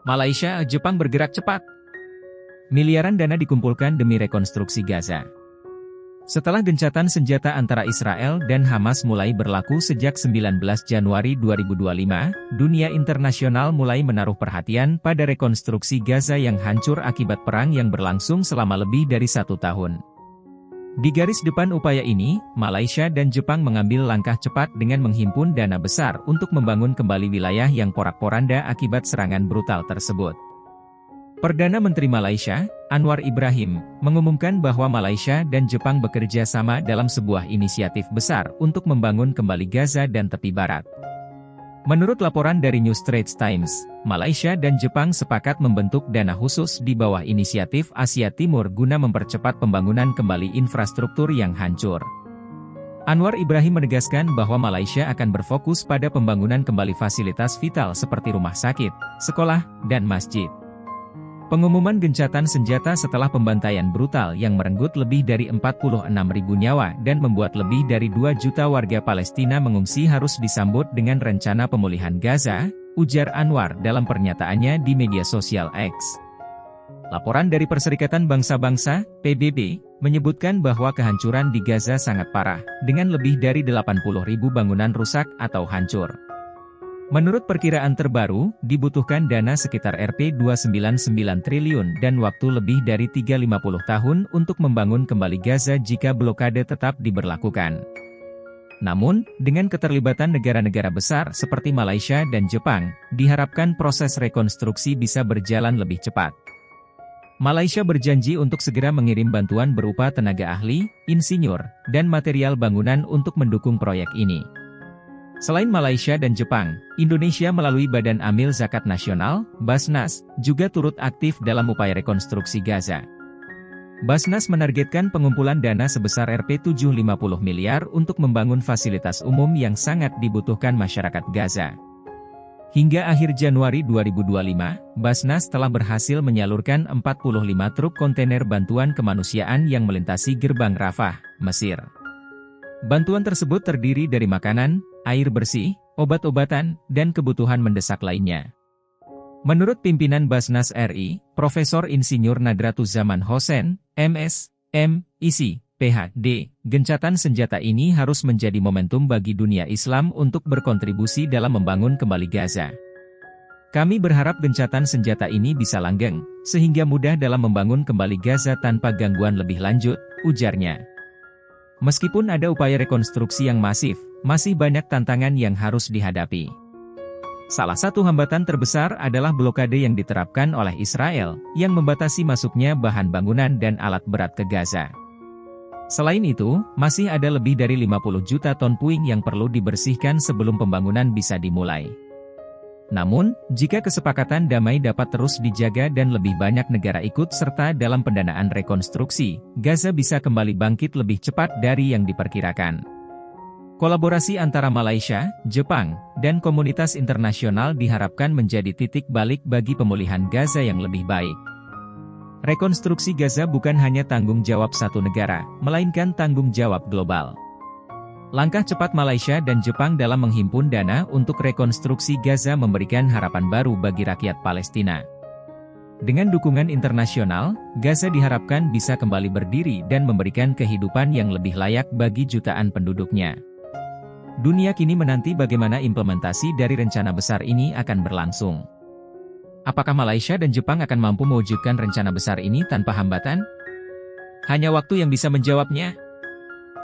Malaysia, Jepang bergerak cepat. Miliaran dana dikumpulkan demi rekonstruksi Gaza. Setelah gencatan senjata antara Israel dan Hamas mulai berlaku sejak 19 Januari 2025, dunia internasional mulai menaruh perhatian pada rekonstruksi Gaza yang hancur akibat perang yang berlangsung selama lebih dari 1 tahun. Di garis depan upaya ini, Malaysia dan Jepang mengambil langkah cepat dengan menghimpun dana besar untuk membangun kembali wilayah yang porak-poranda akibat serangan brutal tersebut. Perdana Menteri Malaysia, Anwar Ibrahim, mengumumkan bahwa Malaysia dan Jepang bekerja sama dalam sebuah inisiatif besar untuk membangun kembali Gaza dan tepi barat. Menurut laporan dari New Straits Times, Malaysia dan Jepang sepakat membentuk dana khusus di bawah inisiatif Asia Timur guna mempercepat pembangunan kembali infrastruktur yang hancur. Anwar Ibrahim menegaskan bahwa Malaysia akan berfokus pada pembangunan kembali fasilitas vital seperti rumah sakit, sekolah, dan masjid. Pengumuman gencatan senjata setelah pembantaian brutal yang merenggut lebih dari 46.000 nyawa dan membuat lebih dari 2 juta warga Palestina mengungsi harus disambut dengan rencana pemulihan Gaza, ujar Anwar dalam pernyataannya di media sosial X. Laporan dari Perserikatan Bangsa-Bangsa, PBB, menyebutkan bahwa kehancuran di Gaza sangat parah, dengan lebih dari 80.000 bangunan rusak atau hancur. Menurut perkiraan terbaru, dibutuhkan dana sekitar Rp299 triliun dan waktu lebih dari 350 tahun untuk membangun kembali Gaza jika blokade tetap diberlakukan. Namun, dengan keterlibatan negara-negara besar seperti Malaysia dan Jepang, diharapkan proses rekonstruksi bisa berjalan lebih cepat. Malaysia berjanji untuk segera mengirim bantuan berupa tenaga ahli, insinyur, dan material bangunan untuk mendukung proyek ini. Selain Malaysia dan Jepang, Indonesia melalui Badan Amil Zakat Nasional, Basnas, juga turut aktif dalam upaya rekonstruksi Gaza. Basnas menargetkan pengumpulan dana sebesar Rp750 miliar untuk membangun fasilitas umum yang sangat dibutuhkan masyarakat Gaza. Hingga akhir Januari 2025, Basnas telah berhasil menyalurkan 45 truk kontainer bantuan kemanusiaan yang melintasi gerbang Rafah, Mesir. Bantuan tersebut terdiri dari makanan, air bersih, obat-obatan, dan kebutuhan mendesak lainnya. Menurut pimpinan Basnas RI, Profesor Insinyur Nadratuzzaman Hossein, MS, M.Isi, PhD, gencatan senjata ini harus menjadi momentum bagi dunia Islam untuk berkontribusi dalam membangun kembali Gaza. Kami berharap gencatan senjata ini bisa langgeng, sehingga mudah dalam membangun kembali Gaza tanpa gangguan lebih lanjut, ujarnya. Meskipun ada upaya rekonstruksi yang masif, masih banyak tantangan yang harus dihadapi. Salah satu hambatan terbesar adalah blokade yang diterapkan oleh Israel, yang membatasi masuknya bahan bangunan dan alat berat ke Gaza. Selain itu, masih ada lebih dari 50 juta ton puing yang perlu dibersihkan sebelum pembangunan bisa dimulai. Namun, jika kesepakatan damai dapat terus dijaga dan lebih banyak negara ikut serta dalam pendanaan rekonstruksi, Gaza bisa kembali bangkit lebih cepat dari yang diperkirakan. Kolaborasi antara Malaysia, Jepang, dan komunitas internasional diharapkan menjadi titik balik bagi pemulihan Gaza yang lebih baik. Rekonstruksi Gaza bukan hanya tanggung jawab satu negara, melainkan tanggung jawab global. Langkah cepat Malaysia dan Jepang dalam menghimpun dana untuk rekonstruksi Gaza memberikan harapan baru bagi rakyat Palestina. Dengan dukungan internasional, Gaza diharapkan bisa kembali berdiri dan memberikan kehidupan yang lebih layak bagi jutaan penduduknya. Dunia kini menanti bagaimana implementasi dari rencana besar ini akan berlangsung. Apakah Malaysia dan Jepang akan mampu mewujudkan rencana besar ini tanpa hambatan? Hanya waktu yang bisa menjawabnya.